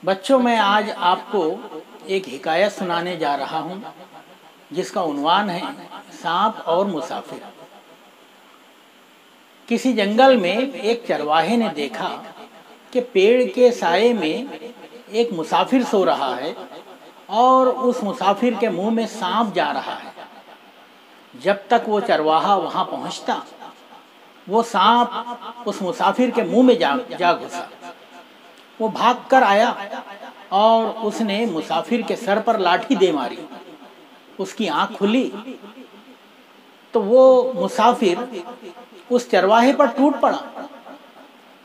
بچوں، میں آج آپ کو ایک حکایت سنانے جا رہا ہوں جس کا عنوان ہے سانپ اور مسافر۔ کسی جنگل میں ایک چرواہے نے دیکھا کہ پیڑ کے سائے میں ایک مسافر سو رہا ہے اور اس مسافر کے منہ میں سانپ جا رہا ہے۔ جب تک وہ چرواہا وہاں پہنچتا وہ سانپ اس مسافر کے منہ میں جا گھسا۔ وہ بھاگ کر آیا اور اس نے مسافر کے سر پر لاٹھی دے ماری۔ اس کی آنکھ کھلی تو وہ مسافر اس چرواہے پر ٹوٹ پڑا۔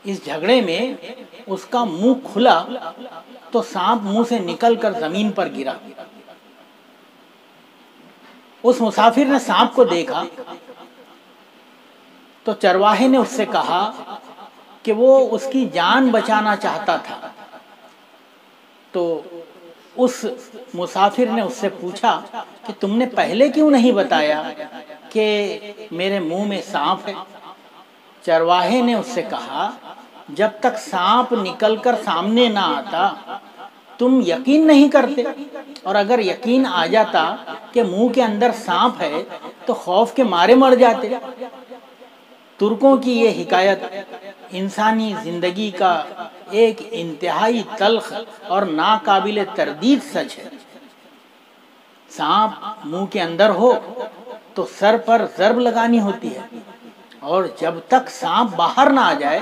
اس جھگڑے میں اس کا منہ کھلا تو سانپ منہ سے نکل کر زمین پر گرا۔ اس مسافر نے سانپ کو دیکھا تو چرواہے نے اس سے کہا کہ وہ اس کی جان بچانا چاہتا تھا۔ تو اس مسافر نے اس سے پوچھا کہ تم نے پہلے کیوں نہیں بتایا کہ میرے منہ میں سانپ ہے؟ چرواہے نے اس سے کہا جب تک سانپ نکل کر سامنے نہ آتا تم یقین نہیں کرتے، اور اگر یقین آ جاتا کہ منہ کے اندر سانپ ہے تو خوف کے مارے مر جاتے۔ ترکوں کی یہ حکایت انسانی زندگی کا ایک انتہائی تلخ اور ناقابل تردید سچ ہے۔ سانپ منہ کے اندر ہو تو سر پر ضرب لگانی ہوتی ہے، اور جب تک سانپ باہر نہ آ جائے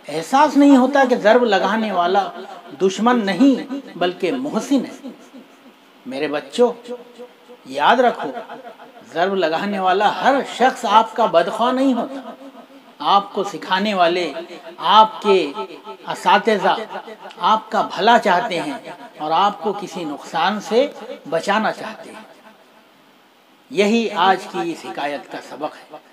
احساس نہیں ہوتا کہ ضرب لگانے والا دشمن نہیں بلکہ محسن ہے۔ میرے بچوں، یاد رکھو، ضرب لگانے والا ہر شخص آپ کا بدخواہ نہیں ہوتا۔ آپ کو سکھانے والے، آپ کے اساتذہ آپ کا بھلا چاہتے ہیں اور آپ کو کسی نقصان سے بچانا چاہتے ہیں۔ یہی آج کی اس حکایت کا سبق ہے۔